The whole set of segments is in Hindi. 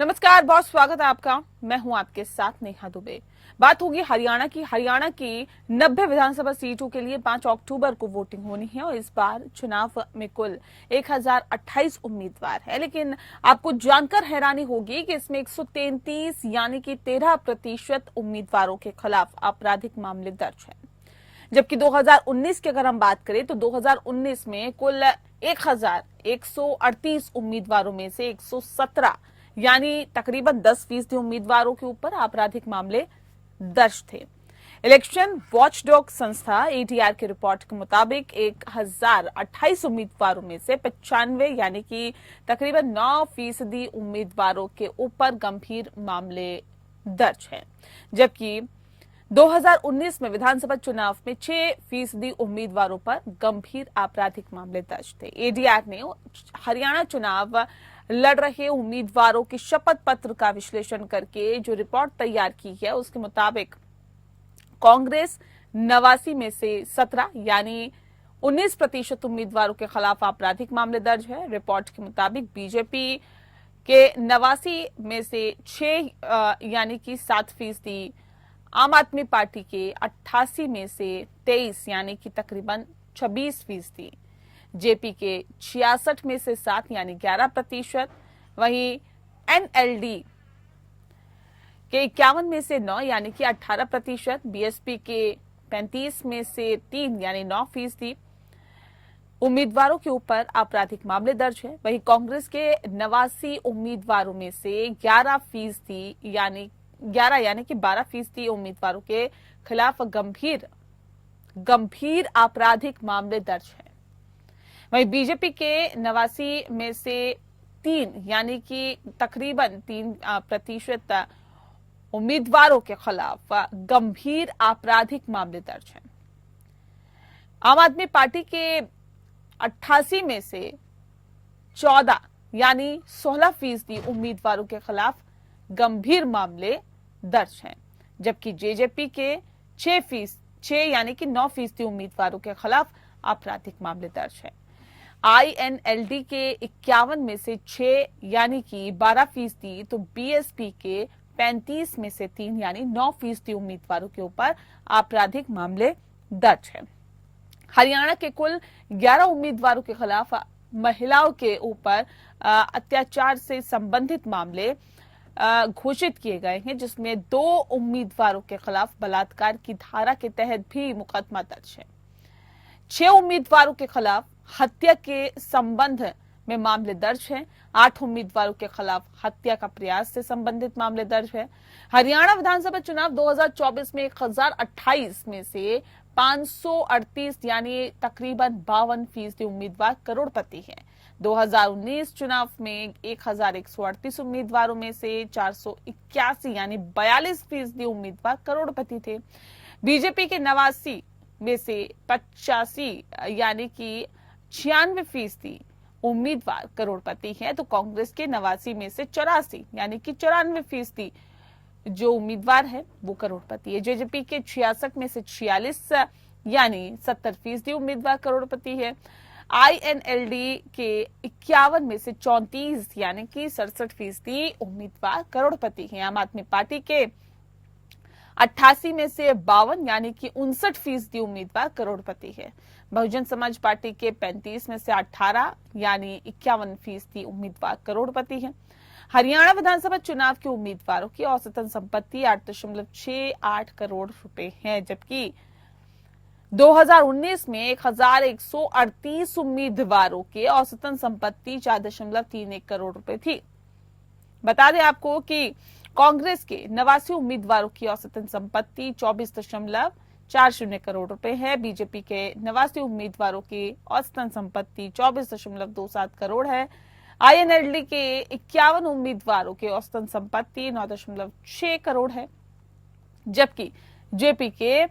नमस्कार, बहुत स्वागत है आपका। मैं हूं आपके साथ नेहा दुबे। बात होगी हरियाणा की। हरियाणा की 90 विधानसभा सीटों के लिए 5 अक्टूबर को वोटिंग होनी है और इस बार चुनाव में कुल 1028 उम्मीदवार है। लेकिन आपको जानकर हैरानी होगी कि इसमें 133 यानी कि 13% उम्मीदवारों के खिलाफ आपराधिक मामले दर्ज है। जबकि 2019 की अगर हम बात करें तो 2019 में कुल 1138 उम्मीदवारों में से 117 यानी तकरीबन 10% उम्मीदवारों के ऊपर आपराधिक मामले दर्ज थे। इलेक्शन वॉचडॉग संस्था एटीआर की रिपोर्ट के मुताबिक 1028 उम्मीदवारों में से 95 यानी कि तकरीबन 9% उम्मीदवारों के ऊपर गंभीर मामले दर्ज हैं। जबकि 2019 में विधानसभा चुनाव में 6% उम्मीदवारों पर गंभीर आपराधिक मामले दर्ज थे। एडीआर ने हरियाणा चुनाव लड़ रहे उम्मीदवारों के शपथ पत्र का विश्लेषण करके जो रिपोर्ट तैयार की है उसके मुताबिक कांग्रेस 89 में से 17 यानी 19% उम्मीदवारों के खिलाफ आपराधिक मामले दर्ज है। रिपोर्ट के मुताबिक बीजेपी के 89 में से 6 यानी कि 7%, आम आदमी पार्टी के 88 में से 23 यानी कि तकरीबन 26%, जेपी के 66 में से 7 यानी 11%, वहीं एनएलडी के 51 में से 9 यानी कि 18%, बीएसपी के 35 में से 3 यानी 9% उम्मीदवारों के ऊपर आपराधिक मामले दर्ज है। वहीं कांग्रेस के 89 उम्मीदवारों में से 11% यानी 12% उम्मीदवारों के खिलाफ गंभीर आपराधिक मामले दर्ज है। वहीं बीजेपी के 89 में से 3 यानी कि तकरीबन 3% उम्मीदवारों के खिलाफ गंभीर आपराधिक मामले दर्ज हैं। आम आदमी पार्टी के 88 में से 14 यानी 16% उम्मीदवारों के खिलाफ गंभीर मामले दर्ज हैं। जबकि जेजेपी के 6 यानी कि 9% उम्मीदवारों के खिलाफ आपराधिक मामले दर्ज है। आईएनएलडी के 51 में से 6 यानी कि 12%, तो बीएसपी के 35 में से 3 यानी 9% उम्मीदवारों के ऊपर आपराधिक मामले दर्ज है। हरियाणा के कुल 11 उम्मीदवारों के खिलाफ महिलाओं के ऊपर अत्याचार से संबंधित मामले घोषित किए गए हैं, जिसमें 2 उम्मीदवारों के खिलाफ बलात्कार की धारा के तहत भी मुकदमा दर्ज है। 6 उम्मीदवारों के खिलाफ हत्या के संबंध में मामले दर्ज हैं। 8 उम्मीदवारों के खिलाफ हत्या का प्रयास से संबंधित मामले दर्ज है। हरियाणा विधानसभा चुनाव 2024 में 1028 में से 538 यानी तकरीबन 52% उम्मीदवार करोड़पति हैं। 2019 चुनाव में 1138 उम्मीदवारों में से 481 यानी 42% उम्मीदवार करोड़पति थे। बीजेपी के 89 में से 85 यानी कि 96% उम्मीदवार करोड़पति हैं, तो कांग्रेस के 89 में से 84 यानी कि 94% जो उम्मीदवार है वो करोड़पति है। जेजेपी के 66 में से 46 यानी 70% उम्मीदवार करोड़पति है। आईएनएलडी के 51 में से 34 यानी कि 67% उम्मीदवार करोड़पति हैं। आम आदमी पार्टी के 88 में से 52 यानी कि 59% उम्मीदवार करोड़पति है। बहुजन समाज पार्टी के 35 में से 18 यानी 51% उम्मीदवार करोड़पति हैं। हरियाणा विधानसभा चुनाव के उम्मीदवारों की औसतन संपत्ति 8.68 करोड़ रुपए है, जबकि 2019 में 1138 उम्मीदवारों के औसतन संपत्ति 4.31 करोड़ रुपए थी। बता दें आपको कि कांग्रेस के 89 उम्मीदवारों की औसतन संपत्ति 24.40 करोड़ रुपए है। बीजेपी के 89 उम्मीदवारों की औसतन संपत्ति 24.27 करोड़ है। आईएनएलडी के 51 उम्मीदवारों की औसतन संपत्ति 9.6 करोड़ है, जबकि जेपी के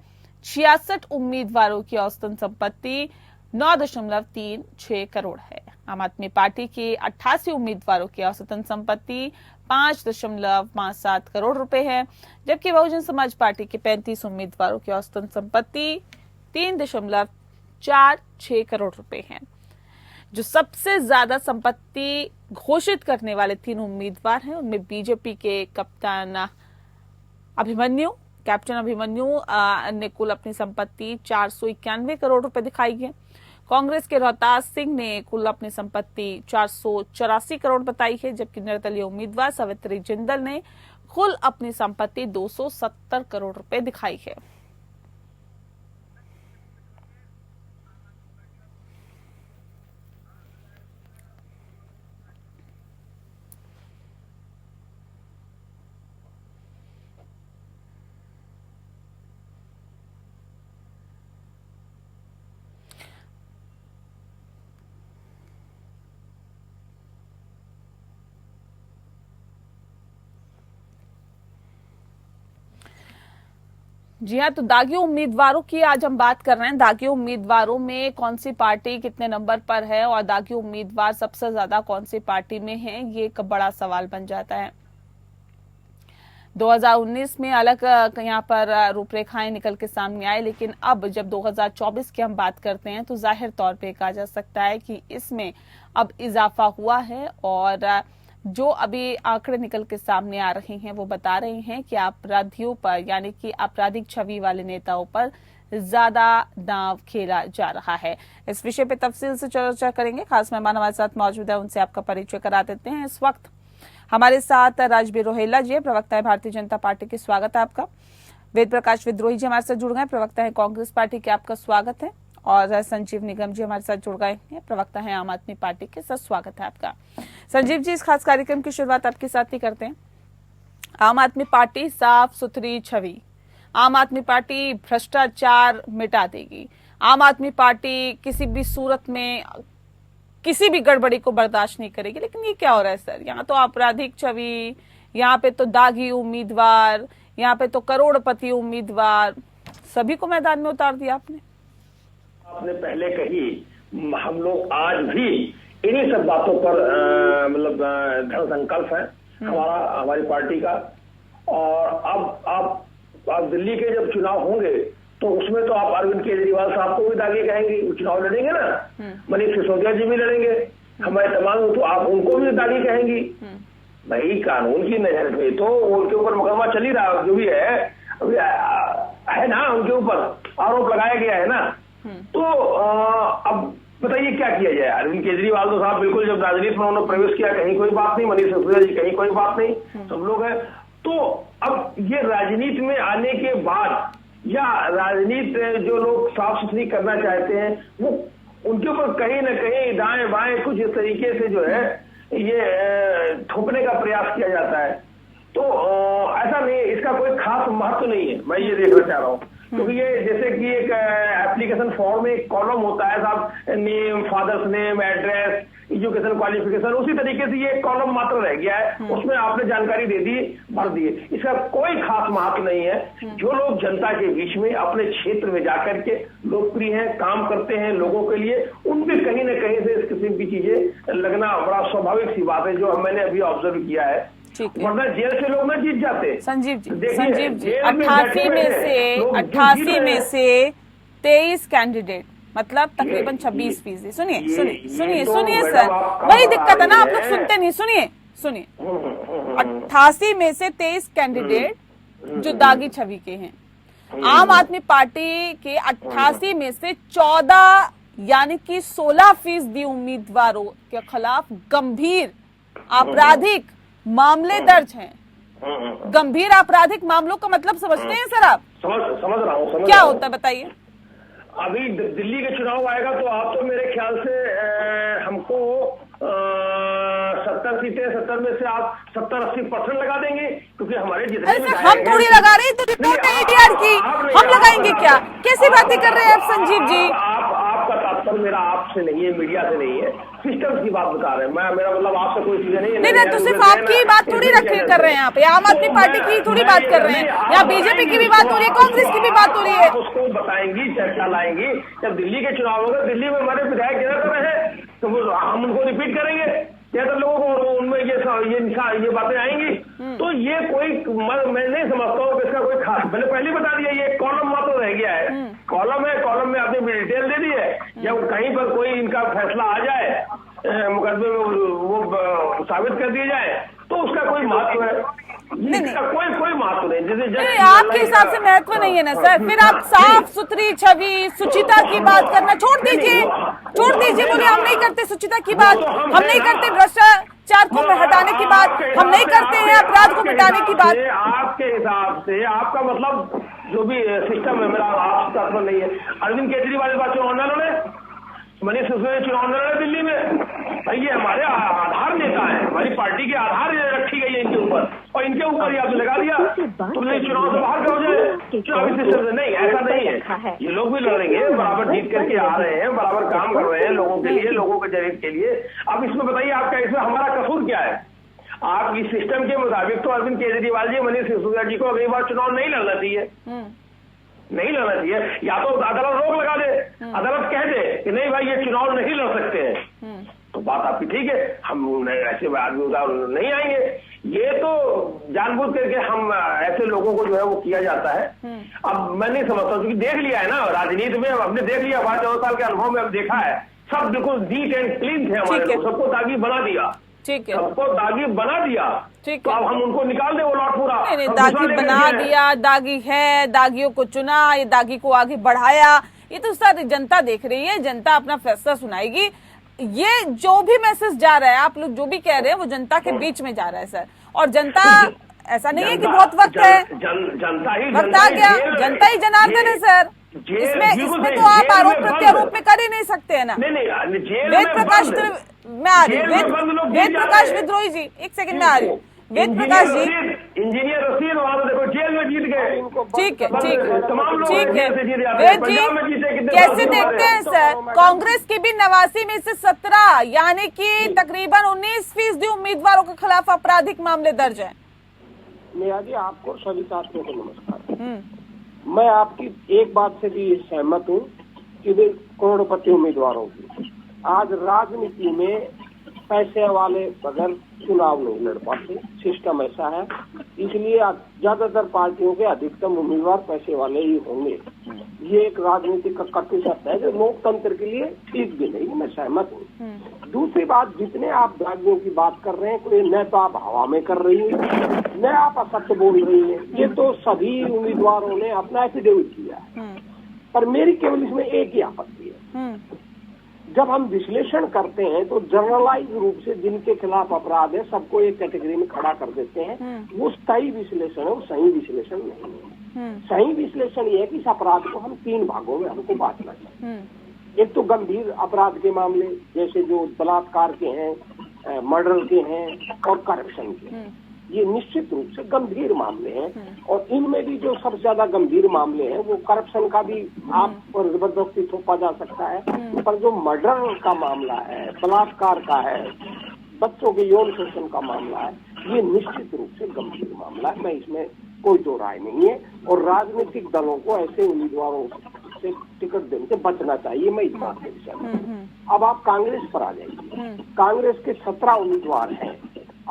66 उम्मीदवारों की औसतन संपत्ति 9.36 करोड़ है। आम आदमी पार्टी के 88 उम्मीदवारों की औसतन संपत्ति 5.57 करोड़ रुपए है, जबकि बहुजन समाज पार्टी के 35 उम्मीदवारों की औसतन संपत्ति 3.46 करोड़ रुपए है। जो सबसे ज्यादा संपत्ति घोषित करने वाले 3 उम्मीदवार हैं, उनमें बीजेपी के कैप्टन अभिमन्यु ने कुल अपनी संपत्ति 491 करोड़ रुपए दिखाई है। कांग्रेस के रोहतास सिंह ने कुल अपनी संपत्ति 484 करोड़ बताई है, जबकि निर्दलीय उम्मीदवार सावित्री जिंदल ने कुल अपनी संपत्ति 270 करोड़ रुपए दिखाई है। जी हाँ, तो दागी उम्मीदवारों की आज हम बात कर रहे हैं। दागी उम्मीदवारों में कौन सी पार्टी कितने नंबर पर है और दागी उम्मीदवार सबसे ज्यादा कौन सी पार्टी में है, ये एक बड़ा सवाल बन जाता है। 2019 में अलग यहाँ पर रूपरेखाएं निकल के सामने आए, लेकिन अब जब 2024 की हम बात करते हैं तो जाहिर तौर पे कहा जा सकता है कि इसमें अब इजाफा हुआ है और जो अभी आंकड़े निकल के सामने आ रहे हैं वो बता रहे हैं कि अपराधियों पर, यानी कि आपराधिक छवि वाले नेताओं पर ज्यादा दांव खेला जा रहा है। इस विषय पे तफसील से चर्चा करेंगे। खास मेहमान हमारे साथ मौजूद है, उनसे आपका परिचय करा देते हैं। इस वक्त हमारे साथ राजबीर रोहेला जी, प्रवक्ता है भारतीय जनता पार्टी की, स्वागत है आपका। वेद प्रकाश विद्रोही जी हमारे साथ जुड़ गए, प्रवक्ता है कांग्रेस पार्टी के, आपका स्वागत है। और संजीव निगम जी हमारे साथ जुड़ गए हैं, प्रवक्ता है आम आदमी पार्टी के, सर स्वागत है आपका। संजीव जी, इस खास कार्यक्रम की शुरुआत आपके साथ ही करते हैं। आम आदमी पार्टी साफ सुथरी छवि, आम आदमी पार्टी भ्रष्टाचार मिटा देगी, आम आदमी पार्टी किसी भी सूरत में किसी भी गड़बड़ी को बर्दाश्त नहीं करेगी, लेकिन ये क्या हो रहा है सर? यहाँ तो आपराधिक छवि, यहाँ पे तो दागी उम्मीदवार, यहाँ पे तो करोड़पति उम्मीदवार, सभी को मैदान में उतार दिया आपने। आपने पहले कही, हम लोग आज भी इन्हीं सब बातों पर मतलब दृढ़ संकल्प है हमारी पार्टी का। और अब दिल्ली के जब चुनाव होंगे तो उसमें तो आप अरविंद केजरीवाल साहब को भी दागी कहेंगे, वो चुनाव लड़ेंगे ना, मनीष सिसोदिया जी भी लड़ेंगे, हमारे तमाम, तो आप उनको भी दागी कहेंगी। भाई कानून की नजर में तो उनके ऊपर मुकदमा चल ही रहा, जो भी है अभी है ना, उनके ऊपर आरोप लगाया गया है ना। तो अब बताइए क्या किया जाए? अरविंद केजरीवाल तो साहब बिल्कुल, जब राजनीति में उन्होंने प्रवेश किया कहीं कोई बात नहीं, मनीष सिसोदिया जी कहीं कोई बात नहीं, सब लोग हैं। तो अब ये राजनीति में आने के बाद या राजनीति जो लोग साफ सुथरी करना चाहते हैं वो उनके ऊपर कहीं ना कहीं दाएं बाएं कुछ इस तरीके से जो है ये थोपने का प्रयास किया जाता है। तो ऐसा नहीं, इसका कोई खास महत्व नहीं है, मैं ये देखना चाह रहा हूँ। क्योंकि ये जैसे कि एक एप्लीकेशन फॉर्म में एक कॉलम होता है साहब, name, father's name, address, education qualification, उसी तरीके से ये कॉलम मात्र रह गया है, उसमें आपने जानकारी दे दी, भर दिए, इसका कोई खास महत्व नहीं है। जो लोग जनता के बीच में अपने क्षेत्र में जाकर के लोकप्रिय हैं, काम करते हैं लोगों के लिए, उनपे कहीं ना कहीं से इस किस्म की चीजें लगना बड़ा स्वाभाविक सी बात है, जो मैंने अभी ऑब्जर्व किया है। वरना जेल से लोग ना जीत जाते। संजीव जी 88 में से 23 कैंडिडेट, मतलब तकरीबन 26%। सुनिए सर, वही दिक्कत है ना, आप लोग सुनते नहीं। सुनिए 88 में से 23 कैंडिडेट जो दागी छवि के हैं, आम आदमी पार्टी के 88 में से 14 यानी कि 16% उम्मीदवारों के खिलाफ गंभीर आपराधिक मामले दर्ज हैं। गंभीर आपराधिक मामलों का मतलब समझते हैं सर आप? समझ रहा हूँ। क्या होता है बताइए। अभी दिल्ली के चुनाव आएगा तो आप तो मेरे ख्याल से हमको 70 सीटें, 70 में से आप 70-80% लगा देंगे, क्योंकि हमारे जितने हम थोड़ी लगा रहे हैं, तो रिपोर्ट है एडीआर की, हम लगाएंगे क्या? कैसी बातें कर रहे हैं आप संजीव जी? आपका तात्पर्य मेरा आपसे नहीं है, मीडिया से नहीं है, सिस्टम की बात बता रहे हैं। मेरा मतलब आपसे कोई चीजें नहीं है। नहीं, तो सिर्फ आपकी बात थोड़ी कर रहे हैं आप, आम आदमी पार्टी की थोड़ी बात कर रहे हैं, या बीजेपी की भी बात हो रही है, कांग्रेस की भी बात हो रही है। उसको बताएंगी, चर्चा लाएंगी। जब दिल्ली के चुनाव होगा, दिल्ली में हमारे विधायक क्या कर रहे हैं, तो हम उनको रिपीट करेंगे, क्या तो लोगों को उनमें ये बातें आएंगी। तो ये कोई, मैं नहीं समझता हूँ कि इसका कोई खास, मैंने पहले बता दिया, ये कॉलम मात्र रह गया है। कॉलम है, कॉलम में आपने डिटेल दे दी है, जब कहीं पर कोई इनका फैसला आ जाए, मुकदमे में वो साबित कर दिया जाए, तो उसका कोई महत्व है? इसका कोई महत्व नहीं। जैसे नहीं, आपके हिसाब से महत्व नहीं है ना सर? फिर आप साफ सुथरी छवि सुचिता की बात करना छोड़ दीजिए, बोले हम नहीं करते सुचिता की बात, हम नहीं करते भ्रष्टाचार को हटाने की बात, हम नहीं करते हैं अपराध को मिटाने की बात। आपके हिसाब से आपका मतलब जो भी सिस्टम है, मेरा आपका तत्व नहीं है। अरविंद केजरीवाल के बाद चुनाव न लड़े, मनीष सिसोदिया चुनाव न लड़े दिल्ली में, भाई ये हमारे आधार नेता है, हमारी पार्टी के आधार रखी गई है इनके ऊपर, और इनके ऊपर ही आपने लगा दिया तुमने चुनाव से बाहर हो जाए चुनावी सिस्टम से। नहीं, ऐसा नहीं है। ये लोग भी लड़ेंगे, बराबर जीत करके आ रहे हैं, बराबर काम कर रहे हैं लोगों के लिए, लोगों के जनहित के लिए। अब इसमें बताइए आपका इसमें हमारा कसूर क्या है? आप इस सिस्टम के मुताबिक तो अरविंद केजरीवाल जी, मनीष सिसोदिया जी को अगली बार चुनाव नहीं लड़ना चाहिए, नहीं लड़ना चाहिए। या तो अदालत रोक लगा दे, अदालत कह दे कि नहीं भाई ये चुनाव नहीं लड़ सकते हैं, तो बात आपकी ठीक है, हम ऐसे आदमी नहीं आएंगे। ये तो जानबूझ करके हम ऐसे लोगों को जो है वो किया जाता है। अब मैं नहीं समझता, क्योंकि देख लिया है ना राजनीति में, हमने देख लिया 12 साल के अनुभव में, अब देखा है सब बिल्कुल नीट एंड क्लीन थे हमारे लोग, सबको दागी बना दिया, ठीक है, सबको दागी बना दिया, तो अब हम उनको निकाल दे वो लॉट पूरा। नहीं, दागी बना दिया, दागी है, दागियों को चुना, ये दागी को आगे बढ़ाया, ये तो सारी जनता देख रही है, जनता अपना फैसला सुनाएगी। ये जो भी मैसेज जा रहा है, आप लोग जो भी कह रहे हैं, वो जनता के बीच में जा रहा है सर, और जनता ऐसा नहीं है कि बहुत वक्त है, वक्त आ गया, जनता ही जनार्दन है सर। इसमें तो आप आरोप प्रत्यारोप में कर ही नहीं सकते है ना। वेद प्रकाश मैं आ रही हूँ, वेद प्रकाश विद्रोही जी, एक सेकंड में आ रही हूँ। वेद प्रकाश जी, इंजीनियर रशीद वहां तो देखो जेल में जीत गए। ठीक है, ठीक है वेद जी, कैसे देखते हैं सर कांग्रेस की भी 89 में से 17 यानी कि तकरीबन 19% उम्मीदवारों के खिलाफ आपराधिक मामले दर्ज हैं? नेहा जी, आपको सभी साथियों को नमस्कार। मैं आपकी एक बात से भी सहमत हूँ कि वे करोड़पति उम्मीदवारों की आज राजनीति में पैसे वाले बगैर चुनाव नहीं लड़ पाते, सिस्टम ऐसा है। इसलिए ज्यादातर पार्टियों के अधिकतम उम्मीदवार पैसे वाले ही होंगे। ये एक राजनीति का कटु सत्य है जो लोकतंत्र के लिए ठीक भी नहीं, मैं सहमत हूँ। दूसरी बात, जितने आप दागियों की बात कर रहे हैं, कोई न तो आप हवा में कर रही है, न आप असत्य बोल रही है, ये तो सभी उम्मीदवारों ने अपना एफिडेविट किया है। पर मेरी केवल इसमें एक ही आपत्ति है, जब हम विश्लेषण करते हैं तो जनरलाइज रूप से जिनके खिलाफ अपराध है सबको एक कैटेगरी में खड़ा कर देते हैं। वो सही विश्लेषण है, वो सही विश्लेषण नहीं है। सही विश्लेषण ये है कि इस अपराध को हम 3 भागों में हमको बांटना चाहिए। एक तो गंभीर अपराध के मामले, जैसे जो बलात्कार के हैं, मर्डर के हैं और करप्शन के हैं, ये निश्चित रूप से गंभीर मामले हैं। और इनमें भी जो सबसे ज्यादा गंभीर मामले हैं वो करप्शन का भी आप पर जबरदस्ती थोपा जा सकता है, पर जो मर्डर का मामला है, बलात्कार का है, बच्चों के यौन शोषण का मामला है, ये निश्चित रूप से गंभीर मामला है। मैं इसमें कोई दो राय नहीं है, और राजनीतिक दलों को ऐसे उम्मीदवारों से टिकट देने से बचना चाहिए, मैं इस बात में सहमत हूं। अब आप कांग्रेस पर आ जाइए। कांग्रेस के 17 उम्मीदवार हैं।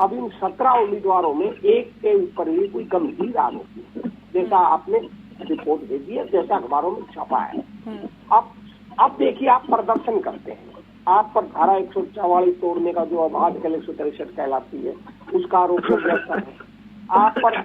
अब इन 17 उम्मीदवारों में एक के ऊपर भी कोई गंभीर आरोप नहीं, जैसा आपने रिपोर्ट भेजी है, जैसा अखबारों में छपा है। अब देखिए, आप प्रदर्शन करते हैं, आप पर धारा 144 तोड़ने का जो अब आजकल 163 कहलाती है, उसका आरोप लगता है। आप पर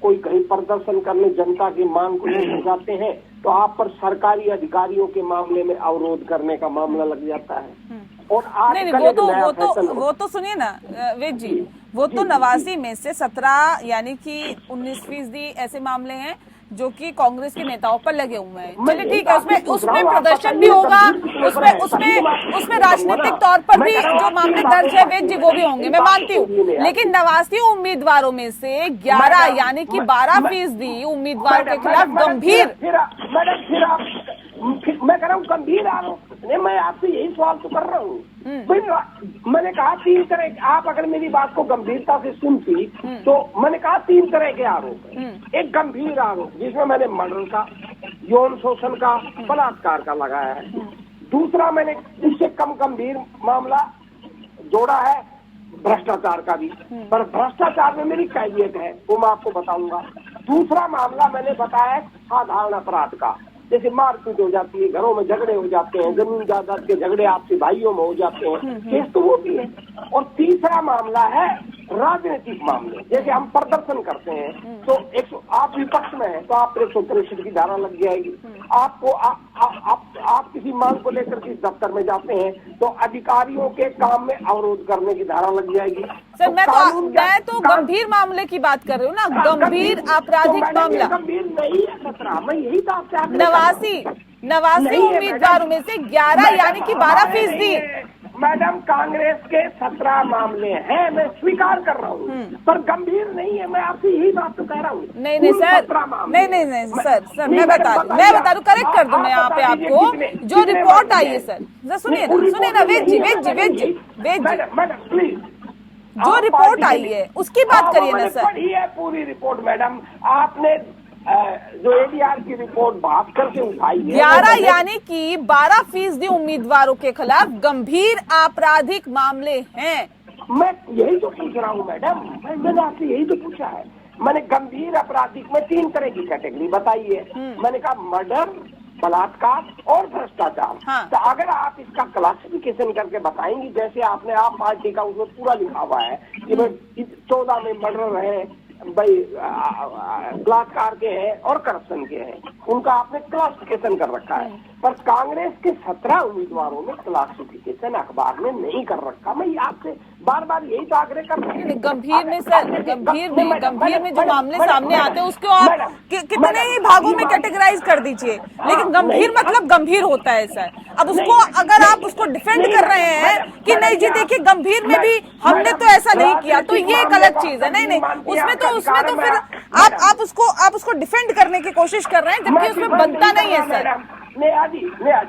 कोई कहीं प्रदर्शन करने जनता की मांग को नहीं जाते हैं तो आप पर सरकारी अधिकारियों के मामले में अवरोध करने का मामला लग जाता है। और आज नहीं, वो तो सुनिए ना वेद जी, वो तो 89 में से 17 यानी कि 19% ऐसे मामले हैं जो कि कांग्रेस के नेताओं पर लगे हुए हैं। चलिए ठीक है, उसमें प्रदर्शन भी होगा, उसमें राजनीतिक तौर पर भी जो मामले दर्ज है वेद जी वो भी होंगे, मैं मानती हूँ। लेकिन 89 उम्मीदवारों में से 11 यानी कि 12% उम्मीदवार के खिलाफ गंभीर, मैं कह रहा हूँ गंभीर आरोप। मैं आपसे यही सवाल तो कर रहा हूँ। मैंने कहा 3 तरह, आप अगर मेरी बात को गंभीरता से सुनती तो मैंने कहा 3 तरह के आरोप हैं। एक गंभीर आरोप जिसमें मैंने मर्डर का, यौन शोषण का, बलात्कार का लगाया है। दूसरा मैंने इससे कम गंभीर मामला जोड़ा है भ्रष्टाचार का भी, पर भ्रष्टाचार में मेरी कैफियत है वो मैं आपको बताऊंगा। दूसरा मामला मैंने बताया साधारण अपराध का, जैसे मारपीट हो जाती है, घरों में झगड़े हो जाते हैं, जमीन जायदाद के झगड़े आपसी भाइयों में हो जाते हैं, केस तो वो भी है। और तीसरा मामला है राजनीतिक मामले, जैसे हम प्रदर्शन करते हैं तो आप विपक्ष में हैं तो आप 163 की धारा लग जाएगी। आपको आप किसी मांग को लेकर के दफ्तर में जाते हैं तो अधिकारियों के काम में अवरोध करने की धारा लग जाएगी। सर मैं तो गंभीर मामले की बात कर रही हूँ ना, गंभीर आपराधिक मामला। गंभीर नहीं है खतरा, मैं यही तो आपसे 89 उम्मीदवारों में से 11 यानी कि 12%। मैडम कांग्रेस के 17 मामले हैं, मैं स्वीकार कर रहा हूँ, पर गंभीर नहीं है। मैं आपसे यही बात तो कह रहा हूँ। नहीं सर, नहीं सर, मैं बता दूं, करेक्ट कर दूं मैं यहाँ पे आपको। जो रिपोर्ट आई है सर, सुनिए ना, वेद जी, मैडम प्लीज, जो रिपोर्ट आई है उसकी बात करिए ना सर। पढ़ी है पूरी रिपोर्ट मैडम, आपने जो एडीआर की रिपोर्ट बात करके उठाई है। 11 यानी कि 12% उम्मीदवारों के खिलाफ गंभीर आपराधिक मामले हैं। मैं यही तो पूछ रहा हूँ मैडम, मैंने आपसे यही तो पूछा है। मैंने गंभीर आपराधिक में 3 तरह की कैटेगरी बताई है। मैंने कहा मर्डर, बलात्कार और भ्रष्टाचार। हाँ। तो अगर आप इसका क्लासिफिकेशन करके बताएंगी, जैसे आपने आप पार्टी का उसमें पूरा लिखा हुआ है कि भाई 14 में मर्डर है, भाई बलात्कार के हैं और करप्शन के हैं, उनका आपने क्लासिफिकेशन कर रखा है। पर कांग्रेस के 17 उम्मीदवारों में क्लासिफिकेशन अखबार में नहीं कर रखा। मैं आपसे बार बार यही तो आग्रह कर रही हूँ। गंभीर में सर, गंभीर में जो मामले सामने आते हैं उसको आप कितने ही भागों में कैटेगराइज कर दीजिए, लेकिन गंभीर मतलब गंभीर होता है सर। अब उसको अगर आप उसको डिफेंड कर रहे हैं कि नहीं जी देखिए गंभीर में भी हमने तो ऐसा नहीं किया, तो ये एक अलग चीज है। नहीं उसमें तो फिर आप उसको डिफेंड करने की कोशिश कर रहे हैं, जबकि उसमें बनता नहीं है सर। नेहा जी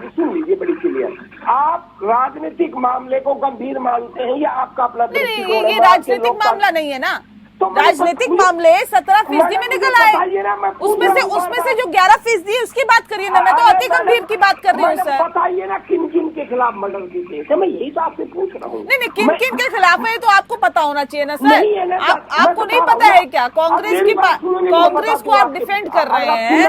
सुन लीजिए बड़ी क्लियर, आप राजनीतिक मामले को गंभीर मानते हैं या आपका अपना नहीं, ये राजनीतिक मामला नहीं है ना। तो राजनीतिक मामले 17% में निकल आए, उसमें से जो 11% है उसकी बात करिए ना। मैं तो अति गंभीर की बात कर रही हूँ सर। बताइए ना किन किन के खिलाफ मर्डर की केस है, मैं यही तो आपसे पूछ रहा हूँ। नहीं किन किन के खिलाफ है तो आपको पता होना चाहिए ना सर। आपको नहीं पता है क्या? कांग्रेस को आप डिफेंड कर रहे हैं,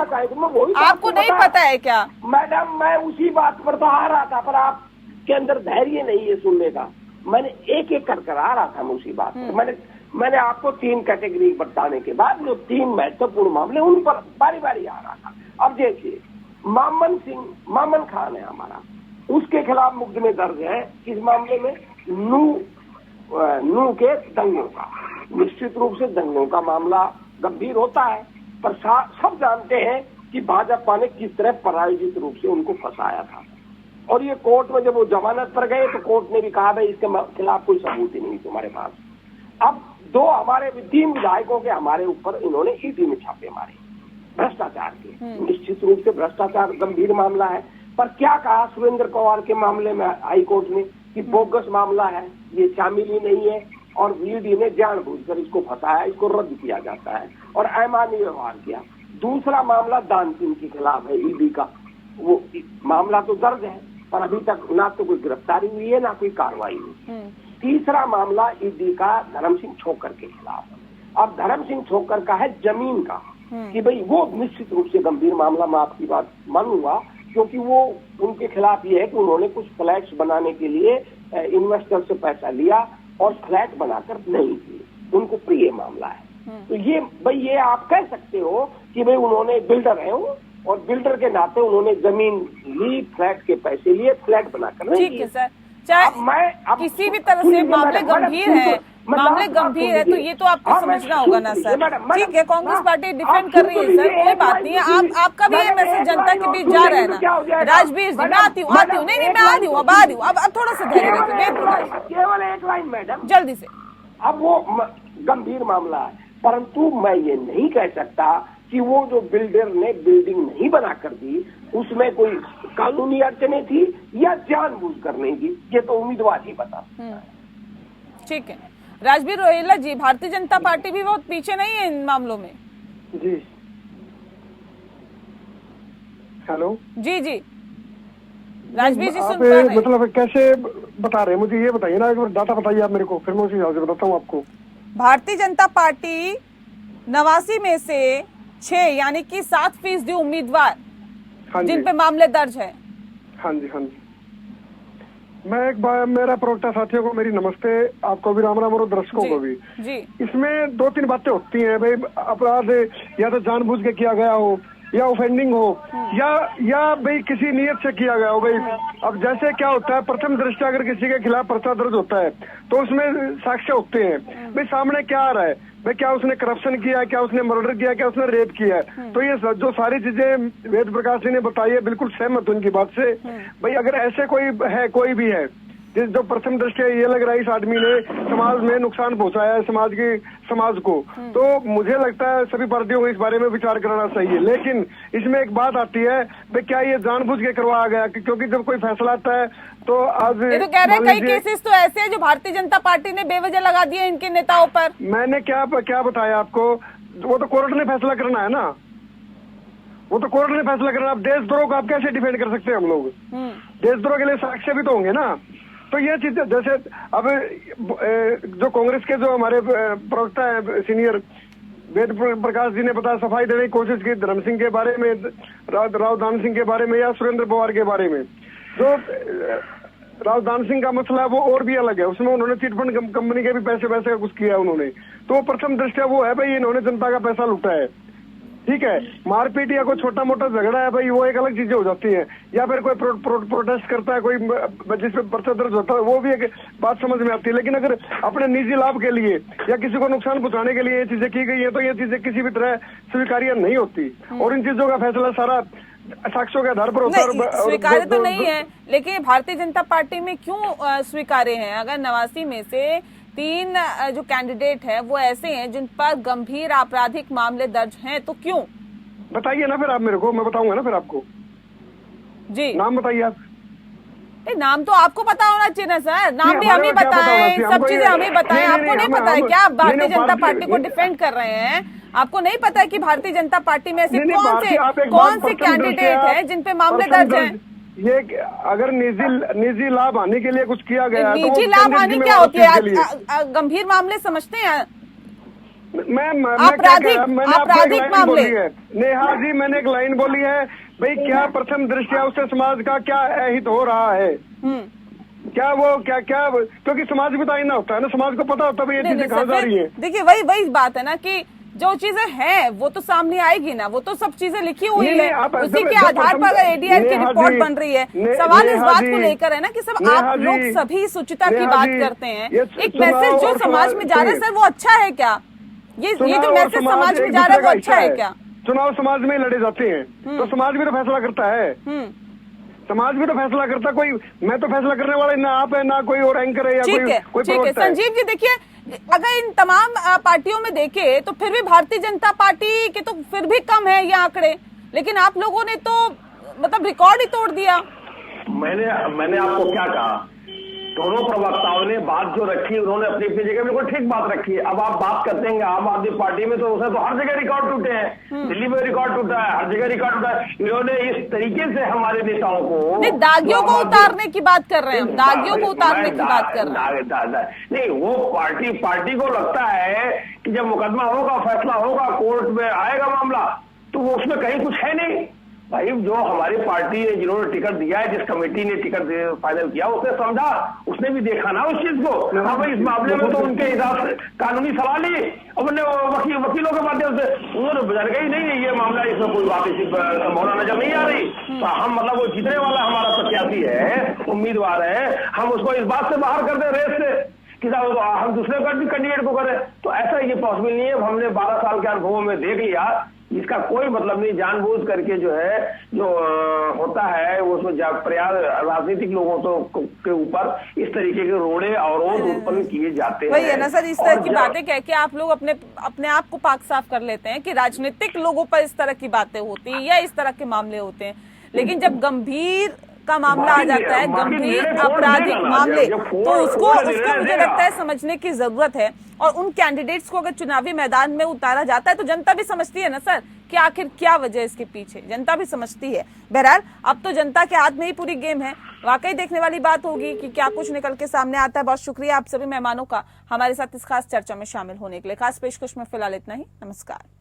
आपको नहीं पता है क्या? मैडम मैं उसी बात पर तो आ रहा था, पर आपके अंदर धैर्य नहीं है सुनने का। मैंने एक एक कर आ रहा था मैं उसी बात पर। मैंने आपको 3 कैटेगरी बताने के बाद जो 3 महत्वपूर्ण मामले उन पर बारी बारी आ रहा था। अब देखिए मामन खान है हमारा, उसके खिलाफ मुकदमे दर्ज है। किस मामले में? नू के दंगों का। निश्चित रूप से दंगों का मामला गंभीर होता है, पर सब जानते हैं कि भाजपा ने किस तरह प्रायोजित रूप से उनको फंसाया था। और ये कोर्ट में जब वो जमानत पर गए तो कोर्ट ने भी कहा भाई इसके खिलाफ कोई सबूत ही नहीं तुम्हारे पास। अब 3 विधायकों के हमारे ऊपर इन्होंने ईडी में छापे मारे भ्रष्टाचार के। निश्चित रूप से भ्रष्टाचार गंभीर मामला है, पर क्या कहा सुरेंद्र पवार के मामले में हाई कोर्ट ने कि बोगस मामला है, ये शामिल ही नहीं है और ईडी ने जानबूझकर इसको फंसाया, इसको रद्द किया जाता है और अमानवीय व्यवहार किया। दूसरा मामला दान सिंह के खिलाफ है ईडी का, वो मामला तो दर्ज है पर अभी तक ना तो कोई गिरफ्तारी हुई है ना कोई कार्रवाई हुई। तीसरा मामला ईडी का धर्म सिंह छोकर के खिलाफ। अब धर्म सिंह छोकर का है जमीन का, कि भाई वो निश्चित रूप से गंभीर मामला, मैं आपकी बात मानूंगा, क्योंकि वो उनके खिलाफ ये है कि उन्होंने कुछ फ्लैट्स बनाने के लिए इन्वेस्टर से पैसा लिया और फ्लैट बनाकर नहीं दिए, उनको प्रिय मामला है। तो ये भाई ये आप कह सकते हो कि भाई उन्होंने बिल्डर है वो, और बिल्डर के नाते उन्होंने जमीन ली, फ्लैट के पैसे लिए, फ्लैट बनाकर नहीं दिए। चाहे किसी भी तरह से मामले गंभीर है, तो ये तो आपको समझना होगा ना सर। ठीक है, कांग्रेस पार्टी डिफेंड कर रही है सर, कोई बात नहीं है। आपका भी ये मैसेज जनता के बीच जा रहा है ना। राजवीर जी मैं आती हूँ नहीं मैं आ रही हूँ, अब थोड़ा सा धैर्य रखिए। केवल एक लाइन मैडम, जल्दी से। अब वो गंभीर मामला है, परंतु मैं ये नहीं कह सकता कि वो जो बिल्डर ने बिल्डिंग नहीं बना कर दी उसमें कोई कानूनी अड़चने थी या जानबूझकर नहीं दी, ये तो उम्मीदवार ही बता। ठीक है, राजवीर रोहिल्ला जी, भारतीय जनता पार्टी भी बहुत पीछे नहीं है इन मामलों में। जी हेलो जी राजवीर जी सुन पा रहे हैं? मतलब कैसे बता रहे हैं मुझे ये बताइए ना, एक बार डाटा बताइए आप मेरे को, फिर मैं उसी हिसाब से बताता हूँ आपको। भारतीय जनता पार्टी 89 में से 6 यानी कि 7% उम्मीदवार हाँ जी। जिन पे मामले दर्ज है। हाँ जी, हाँ जी। मैं एक बार, मेरा प्रवक्ता साथियों को मेरी नमस्ते, आपको भी राम राम और दर्शकों जी को भी। जी इसमें 2-3 बातें होती हैं भाई। अपराध या तो जानबूझ के किया गया हो, या ऑफेंडिंग हो, या भाई किसी नियत से किया गया हो भाई। अब जैसे क्या होता है, प्रथम दृष्टया अगर किसी के खिलाफ पर्चा दर्ज होता है तो उसमें साक्ष्य होते हैं भाई, सामने क्या आ रहा है भाई, क्या उसने करप्शन किया है, क्या उसने मर्डर किया है, क्या उसने रेप किया है। तो ये जो सारी चीजें वेद प्रकाश जी ने बताई है, बिल्कुल सहमत उनकी बात से भाई। अगर ऐसे कोई है, कोई भी है जो प्रथम दृष्टया ये लग रहा है इस आदमी ने समाज में नुकसान पहुंचाया है, समाज को, तो मुझे लगता है सभी पार्टियों को इस बारे में विचार करना चाहिए। लेकिन इसमें एक बात आती है भाई, क्या ये जानबूझ के करवाया गया? क्योंकि जब कोई फैसला आता है तो आज ये तो कह रहे हैं कई केसेस तो ऐसे हैं जो भारतीय जनता पार्टी ने बेवजह लगा दिए इनके नेताओं पर। मैंने क्या बताया आपको, वो तो कोर्ट ने फैसला करना है ना, वो तो कोर्ट ने फैसला करना। अब देशद्रोह को आप कैसे डिफेंड कर सकते हैं हम लोग? देशद्रोह के लिए साक्ष्य भी तो होंगे ना। तो ये चीजें जैसे अब जो कांग्रेस के जो हमारे प्रवक्ता है सीनियर वेद प्रकाश जी ने पता सफाई देने की कोशिश की धर्म सिंह के बारे में, राव दान सिंह के बारे में, या सुरेंद्र पवार के बारे में। जो राव दान सिंह का मसला है वो और भी अलग है, उसमें उन्होंने चिटफंड कंपनी के भी पैसे का कुछ किया उन्होंने। तो प्रथम दृष्टया वो है भाई, इन्होंने जनता का पैसा लूटा है, ठीक है। मारपीट या कोई छोटा मोटा झगड़ा है भाई, वो एक अलग चीजें हो जाती है। या फिर कोई प्रोटेस्ट करता है कोई, जिसपे पर्चा दर्ज होता है, वो भी एक बात समझ में आती है। लेकिन अगर अपने निजी लाभ के लिए या किसी को नुकसान पहुंचाने के लिए ये चीजें की गई है तो ये चीजें किसी भी तरह स्वीकार्य नहीं होती। और इन चीजों का फैसला सारा साक्ष्यों के आधार पर होता है। स्वीकार्य तो नहीं है, लेकिन भारतीय जनता पार्टी में क्यों स्वीकार्य है? अगर 89 में से 3 जो कैंडिडेट है वो ऐसे हैं जिन पर गंभीर आपराधिक मामले दर्ज हैं, तो क्यों? बताइए ना फिर आप मेरे को, मैं बताऊंगा ना फिर आपको। जी नाम बताइए आप। नाम तो आपको पता होना चाहिए ना सर, नाम भी हम ही बताएं, सब चीजें हम ही बताएं। आपको नहीं पता है क्या? आप भारतीय जनता पार्टी को डिफेंड कर रहे हैं, आपको नहीं पता है कि भारतीय जनता पार्टी में ऐसे कौन से कैंडिडेट हैं जिन पे मामले दर्ज हैं? ये अगर निजी लाभ आने के लिए कुछ किया गया, निजी लाभ हानि क्या होती है? गंभीर मामले समझते हैं आपराधिक मामले। नेहा जी, मैंने एक लाइन बोली है भाई, क्या प्रथम दृष्टया उससे समाज का क्या अहित हो रहा है? क्या वो क्या क्योंकि समाज भी तो आईना होता है ना, समाज को पता होता है ये चीजें कहाँ जा रही है। देखिए वही बात है ना कि जो चीजें हैं वो तो सामने आएगी ना, वो तो सब चीजें लिखी हुई है, उसी के आधार पर अगर एडीआर की रिपोर्ट बन रही है। सवाल इस बात को लेकर है ना कि सब आप लोग सभी शुचिता की बात करते हैं, एक मैसेज जो समाज में जा रहा है सर वो अच्छा है क्या? ये जो मैसेज समाज में जा रहा है वो अच्छा है क्या? चुनाव समाज में लड़े जाते हैं तो समाज भी तो फैसला करता है, समाज भी तो फैसला करता। कोई मैं तो फैसला करने वाला ना आप है, ना कोई और एंकर है, या कोई ठीक है। संजीव जी देखिए, अगर इन तमाम पार्टियों में देखे तो फिर भी भारतीय जनता पार्टी के तो फिर भी कम है ये आंकड़े, लेकिन आप लोगों ने तो मतलब रिकॉर्ड ही तोड़ दिया। मैंने आपको क्या कहा, दोनों प्रवक्ताओं ने बात जो रखी उन्होंने अपनी अपनी जगह बिल्कुल ठीक बात रखी है। अब आप बात करते हैं आम आदमी पार्टी में, तो उसने तो हर जगह रिकॉर्ड टूटे हैं, दिल्ली में रिकॉर्ड टूटा है, हर जगह रिकॉर्ड टूटा है। इन्होंने इस तरीके से हमारे नेताओं को नहीं, दागियों को उतारने की बात कर रहे हैं हम, दागियों को उतारने की बात कर रहे हैं। नहीं, वो पार्टी को लगता है कि जब मुकदमा होगा, फैसला होगा, कोर्ट में आएगा मामला, तो वो उसमें कहीं कुछ है नहीं। भाई जो हमारी पार्टी ने जिन्होंने टिकट दिया है, जिस कमेटी ने टिकट फाइनल किया, उसने समझा, उसने भी देखा ना उस चीज को। हाँ भाई, इस मामले में तो उनके हिसाब से कानूनी सवाल ही अपने वकीलों के माध्यम से उन्होंने बजाय गई नहीं, ये मामला, इसमें कोई बात ऐसी संभावना नजर नहीं आ रही। तो हम मतलब वो जीतने वाला हमारा प्रत्याशी है, उम्मीदवार है, हम उसको इस बात से बाहर कर दे रेस से कि हम दूसरे कैंडिडेट को करें, तो ऐसा ये पॉसिबल नहीं है। हमने 12 साल के अनुभवों में देख लिया, इसका कोई मतलब नहीं। जानबूझ करके जो है जो होता है उसमें प्रयास राजनीतिक लोगों तो के ऊपर इस तरीके के रोड़े अवरोध उत्पन्न किए जाते हैं। वही है ना सर, इस तरह की बातें कह के आप लोग अपने आप को पाक साफ कर लेते हैं कि राजनीतिक लोगों पर इस तरह की बातें होती है या इस तरह के मामले होते हैं, लेकिन जब गंभीर का मामला आ जाता है, गंभीर आपराधिक मामले, तो उसको मुझे लगता है समझने की जरूरत है। और उन कैंडिडेट्स को अगर चुनावी मैदान में उतारा जाता है तो जनता भी समझती है ना सर कि आखिर क्या वजह इसके पीछे, जनता भी समझती है। बहरहाल अब तो जनता के हाथ में ही पूरी गेम है, वाकई देखने वाली बात होगी कि क्या कुछ निकल के सामने आता है। बहुत शुक्रिया आप सभी मेहमानों का हमारे साथ इस खास चर्चा में शामिल होने के लिए। खास पेशकश में फिलहाल इतना ही, नमस्कार।